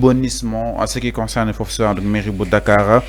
rebondissement en ce qui concerne le professeur de mairie de Dakar.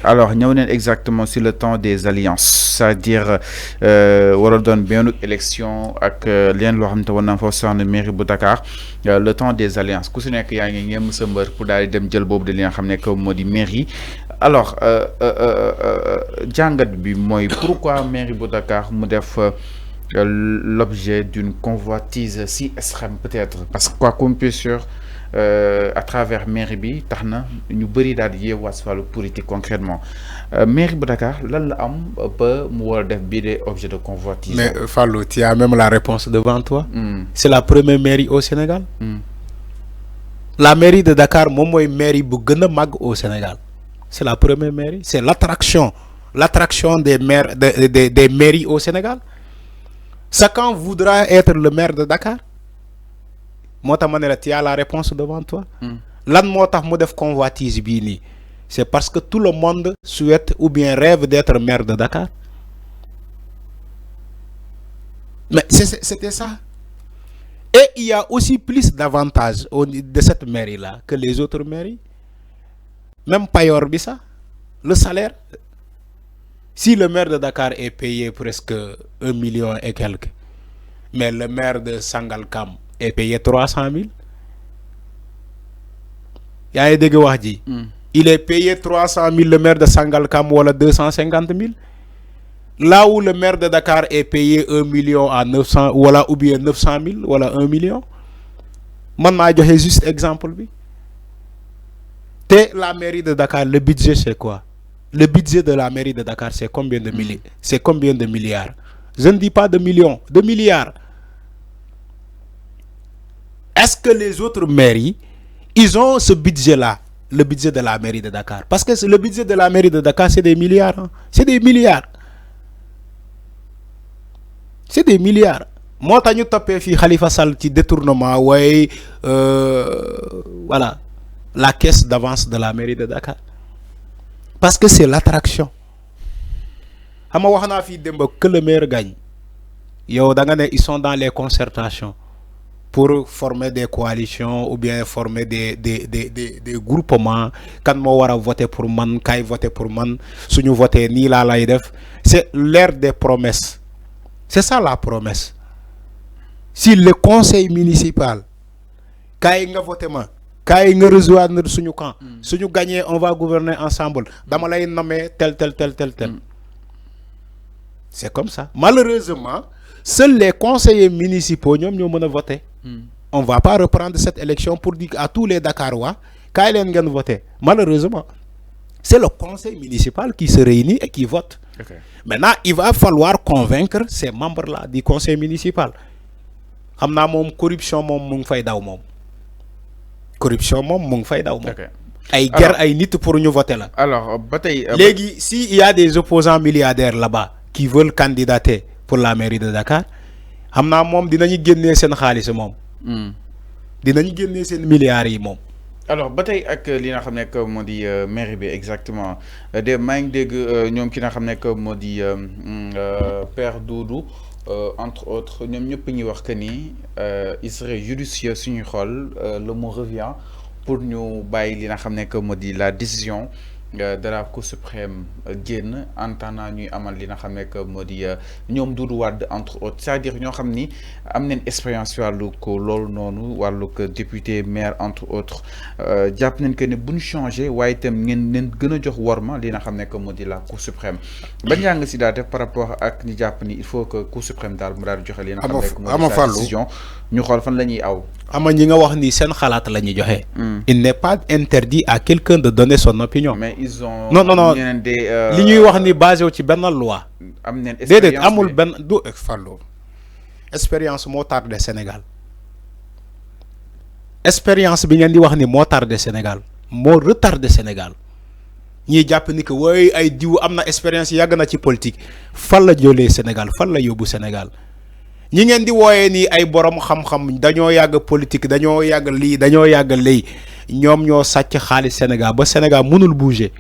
Alors, nous sommes exactement sur le temps des alliances, c'est-à-dire, on donne bien une élection avec l'un de l'organisation professeur de mairie de Dakar, le temps des alliances. Qu'est-ce que y a un pour d'aller dem jël bobu de li nga xamné que modi mairie. Alors, jangat bi moy pourquoi mairie de Dakar mu def l'objet d'une convoitise si extrême peut-être parce que quoi qu'on peut sûr à travers mairie bi taxna ñu bari dal di yeewaat si wàllu politique concrètement mairie bu Dakar lan la am ba mu war a def bii de objet de convoitise. Mais Fallou, tu as même la réponse devant toi. C'est la première mairie au Sénégal. La mairie de Dakar moom mooy mairie bu gën a mag au Sénégal. C'est la première mairie. C'est l'attraction des maires des mairies au Sénégal. Chacun voudra être le maire de Dakar. Tu as la réponse devant toi. Lan moo tax mu def convoitise bii nii c'est parce que tout le monde souhaite ou bien rêve d'être maire de Dakar. Mais c'était ça. Et il y a aussi plus d'avantages de cette mairie-là que les autres mairies. Même Payor Bissa, le salaire. Si le maire de Dakar est payé presque 1 million et quelques, mais le maire de Sangalkam est payé 300 000. Il est payé 300 000 le maire de Sangalkam ou 250 000. Là où le maire de Dakar est payé 1 million à 900 ou bien 900 000 ou 1 million. Je vais juste exemple. La mairie de Dakar, le budget c'est quoi? Le budget de la mairie de Dakar c'est combien de milliards? C'est combien de milliards? Je ne dis pas de millions, de milliards. Est-ce que les autres mairies, ils ont ce budget-là, le budget de la mairie de Dakar? Parce que le budget de la mairie de Dakar, c'est des milliards. Hein? C'est des milliards. C'est des milliards. Moi, je tapé fi Khalifa Sall qui détournement, ouais, voilà, la caisse d'avance de la mairie de Dakar. Parce que c'est l'attraction. Que le maire gagne. Ils sont dans les concertations pour former des coalitions ou bien former des groupements. Quand moi wara voter pour man, kay voter pour man, si nous voter ni la lay def, c'est l'ère des promesses. C'est ça la promesse. Si le conseil municipal kay nga voter man, kay nga rejoindre suñu camp, suñu gagner on va gouverner ensemble. Dama lay nommer tel. C'est comme ça. Malheureusement, seuls les conseillers municipaux ñoo mëna voter. On va pas reprendre cette élection pour dire à tous les Dakarois kay leen ngeen voter. Malheureusement, c'est le conseil municipal qui se réunit et qui vote. Okay. Maintenant, il va falloir convaincre ces membres-là du conseil municipal. Amna mom corruption mom mu ngi fay daw mom. Corruption mom mu ngi fay daw mom. Ay guerre ay nit pour ñu voter là. Alors, bataille légui si il y a des opposants milliardaires là-bas qui veulent candidater pour la mairie de Dakar, amna mom dinañu génné sen xaliss mom. Dinañu génné sen milliards yi mom. Alors bataille ak li nga xamné que modi mairie bi exactement de maa ngi dégg ñom ki nga xamné que modi Père Doudou entre autres ñom ñëpp ñi wax que ni il serait judicieux suñu xol le mot revient pour ñu bàyyi li nga xamné que modi la décision de la Cour suprême génn en attendant ñuy amal li nga xamné que modi ñom Doudou Wade entre autres c'est-à-dire ñoo xam ni am nañ expérience ci wàllu ko loolu noonu wàllu ko député maire entre autres jàpp nañ que ne bu ñu changé waaye itam ngeen leen gën a jox worma li nga xamné que modi la Cour suprême ba njàng si daal def par rapport ak ñi jàpp ni il faut que Cour suprême daal mu daal joxe li nga xamné que modi sa décision ñu xool fan la ñuy aw. Ama ñi nga wax ni seen xalaat la ñuy joxe. Il n'est pas interdit à quelqu'un de donner son opinion. Mais ils ont non li ñuy wax ni basé wu ci benn loi. am nañ expérience déedéet amul benn du Fallou expérience moo tardé Sénégal. Expérience bi ngeen di wax ni moo tardé Sénégal moo retardé Sénégal ñi jàpp ni que way ay diw am na expérience yàgg na ci politique fan la jëlee Sénégal fan la yóbbu Sénégal. ñi ngeen di wooyee ni ay borom xam-xam dañoo yàgg politique dañoo yàgg lii dañoo yàgg lii ñoom ñoo sàcc xaalis Sénégal ba Sénégal mënul bouger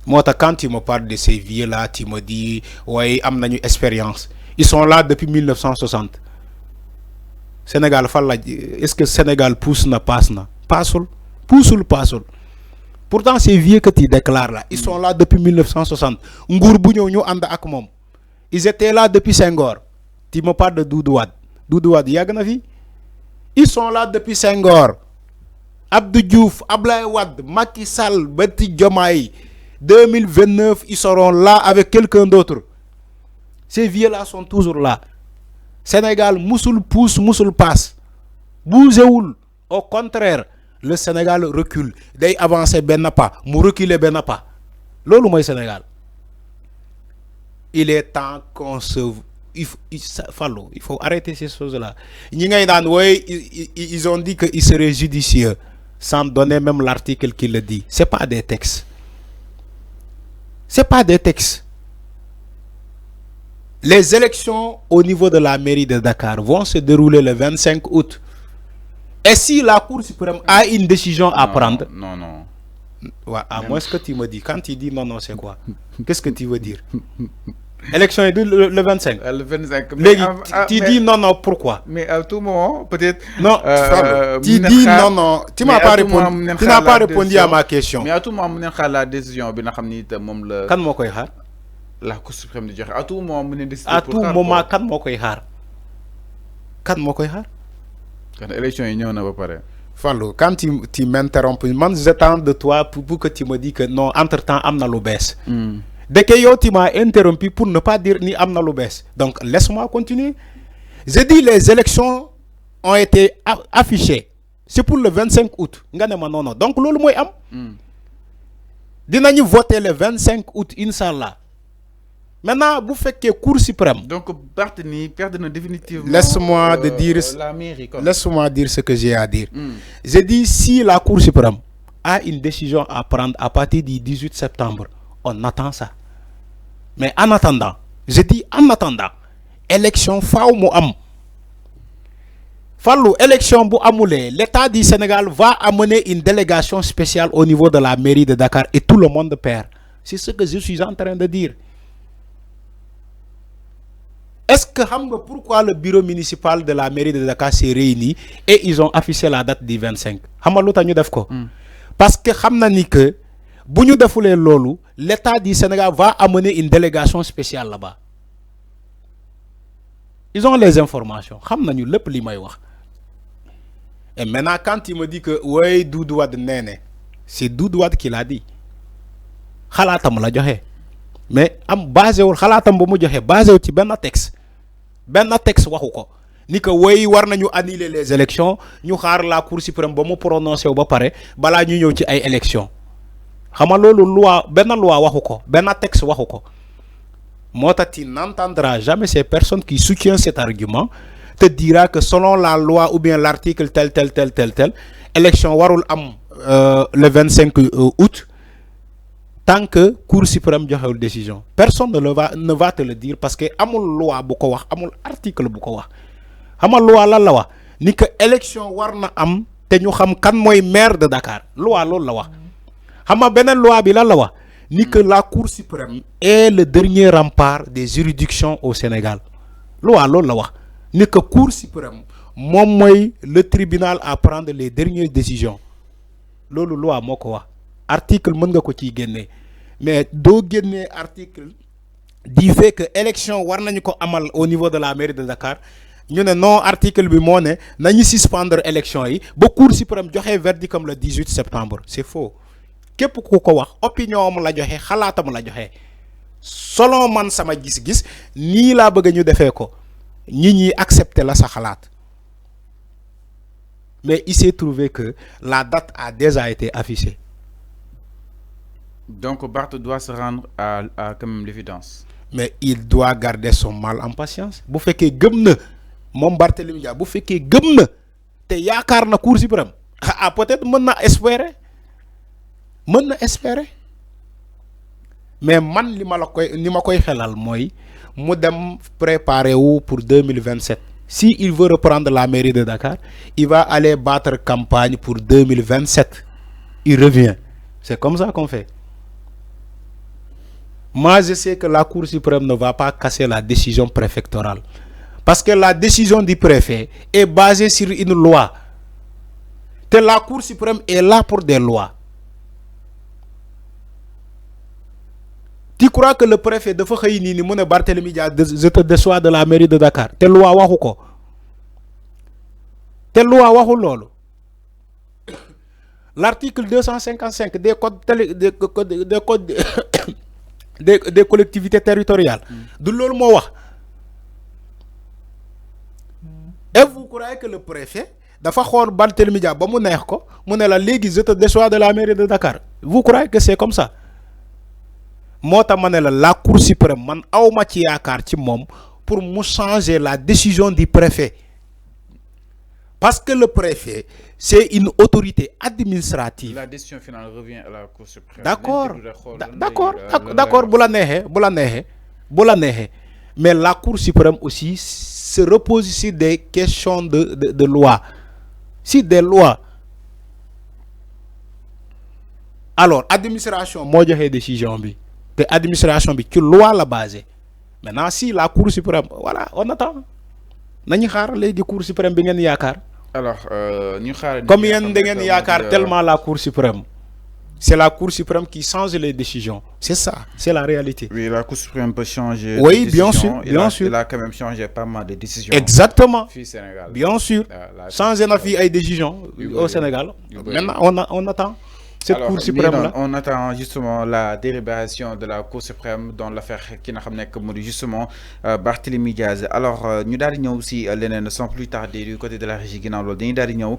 moo tax quand tu me parles de ces vieux là tu me dis waaye am nañu expérience ils sont là depuis 1960 Sénégal fan la est-ce que Sénégal pousse na passe na paasul Poussoul passoul. Pourtant, ces vieux que tu déclares là, ils sont là depuis 1960. Ngour bu ñëw ñu ànd ak moom. Ils étaient là depuis Senghor. Tu me parles de Doudou Wade. Doudou Wade yàgg na fi. Ils sont là depuis Senghor. Abdou Diouf, Ablaye Wade, Macky Sall, Betty Diomaye. 2029, ils seront là avec quelqu'un d'autre. Ces vieux-là sont toujours là. Sénégal, moussoul pousse, moussoul passe. Bougéoul. Au contraire, le Sénégal recule. Day avancer ben pas, mou reculer ben pas. Lolo moy Sénégal. Il est temps qu'on se il faut arrêter ces choses-là. Ils ont dit qu'il serait judicieux sans donner même l'article qui le dit. C'est pas des textes. C'est pas des textes. Les élections au niveau de la mairie de Dakar vont se dérouler le 25 août. Et si la Cour suprême a une décision à prendre... Non. Ouais, à moins ce que tu me dis. Quand tu dis non, c'est quoi? Qu'est-ce que tu veux dire? Élection est le 25. Le 25. Mais tu dis non, pourquoi? Mais à tout moment, peut-être... Non, tu dis non. Tu n'as pas répondu, répondu à ma question. Mais à tout moment, on a la décision. Quand moi, quoi, la Cour suprême de dire à tout moment, on décider. À tout moment, quand moi, quoi, quand moi, quoi, quand l'élection est venue, on va parler. Fallo, quand tu m'interromps, moi j'attends de toi pour que tu me dis que non, entre-temps, amna l'obès. Dès que yo, tu m'as interrompu pour ne pas dire ni amna l'obès. Donc, laisse-moi continuer. J'ai dit les élections ont été affichées. C'est pour le 25 août. Non. Donc, lolo moy am. Dinañu voter le 25 août, Inch'Allah. Maintenant, vous faites que Cour suprême. Donc, Barthélémy perd définitivement laisse-moi dire la mairie. Laisse-moi dire ce que j'ai à dire. J'ai dit si la Cour suprême a une décision à prendre à partir du 18 septembre, on attend ça. Mais en attendant, j'ai dit en attendant, élection faaw mu am. Fallu élection bu amoulé, l'État du Sénégal va amener une délégation spéciale au niveau de la mairie de Dakar et tout le monde perd. C'est ce que je suis en train de dire. Est-ce que pourquoi le bureau municipal de la mairie de Dakar s'est réuni et ils ont affiché la date du 25? Parce que que l'État du Sénégal va amener une délégation spéciale là-bas. Ils ont les informations. Et maintenant, quand il me dit que ouais, Doudou Wade nene, c'est Doudou Wade qui l'a dit. Mais am basé wul khalatam bu mu joxe basé ci ben texte waxu ko ni que way war nañu annuler les élections ñu xaar la Cour suprême ba mu prononcer ba paré bala ñu ñëw ci ay élections xama lolu loi waxu ko ben texte waxu ko motati n'entendra jamais ces personnes qui soutiennent cet argument te dira que selon la loi ou bien l'article tel élection warul am le 25 août. Tant que Cour suprême a une décision, personne ne va te le dire parce que amul loi bu ko wax amul article bu ko wax amul loi lan la wax ni que élection warna am te ñu xam kan moy maire de Dakar loi loolu la wax xama benen loi bi lan la wax ni que la Cour suprême est le dernier rempart des juridictions au Sénégal loi loolu la wax ni que Cour suprême mom moy le tribunal à prendre les dernières décisions loolu loi moko wax article mën nga ko ci génné mais do génné article du fait que élection war nañu ko amal au niveau de la mairie de Dakar ñu né non article bi mo né nañu suspendre élection yi ba Cour suprême joxé verdict comme le 18 septembre c'est faux képp ku ko wax opinion am la joxé xalaatam la joxé selon man sama gis-gis ni la bëgg ñu défé ko ñi accepter la sa xalaat mais il s'est trouvé que la date a déjà été affichée. Donc Barth doit se rendre à quand même l'évidence. Mais il doit garder son mal en patience. Bu fekkee gëm na moom Barthélémy Dias bu fekkee gëm na te yaakaar na Cour suprême peut-être mën na espérer mais man li ma koy xelal mooy mu dem préparer wu pour 2027. Si il veut reprendre la mairie de Dakar, il va aller battre campagne pour 2027. Il revient. C'est comme ça qu'on fait. Moi, je sais que la Cour suprême ne va pas casser la décision préfectorale. Parce que la décision du préfet est basée sur une loi. La Cour suprême est là pour des lois. Tu crois que le préfet de Fokhaïni ni mune Barthélémy Diaz je te déçois de la mairie de Dakar? Te loi waxu ko. Te loi waxu lolu. L'article 255 des codes des collectivités territoriales. Du lolu mo wax. Et vous croyez que le préfet dafa xor Barthélémy Diaz ba mu neex ko mu ne la légui je te déçois de la mairie de Dakar? Vous croyez que c'est comme ça? Mota manela la Cour suprême man awma ci yakar ci mom pour mu changer la décision du préfet, parce que le préfet c'est une autorité administrative. La décision finale revient à la Cour suprême. D'accord bu la nexé mais la Cour suprême aussi se repose sur des questions de loi, sur des lois. Alors administration mo joxe décision bi, l'administration bi ci loi la basée. Maintenant si la Cour suprême, voilà, on attend. Nañu xaar légui Cour suprême bi ngeen yakar. Alors ñu xaar comme yeen da ngeen yakar tellement la Cour suprême. C'est la Cour suprême qui change les décisions. C'est ça, c'est la réalité. Oui, la Cour suprême peut changer. Oui, bien sûr, bien sûr. Il a quand même changé pas mal de décisions. Exactement. Au Sénégal. Bien sûr. Changer na fi ay décisions au Sénégal. Maintenant on attend. Cette Cour suprême là. On attend justement la délibération de la Cour suprême dans l'affaire qui n'a jamais que justement Barthélémy Diaz. Alors nous allons aussi leneen sans plus tarder du côté de la régie ginnaaw loolu dañuy daal di ñëw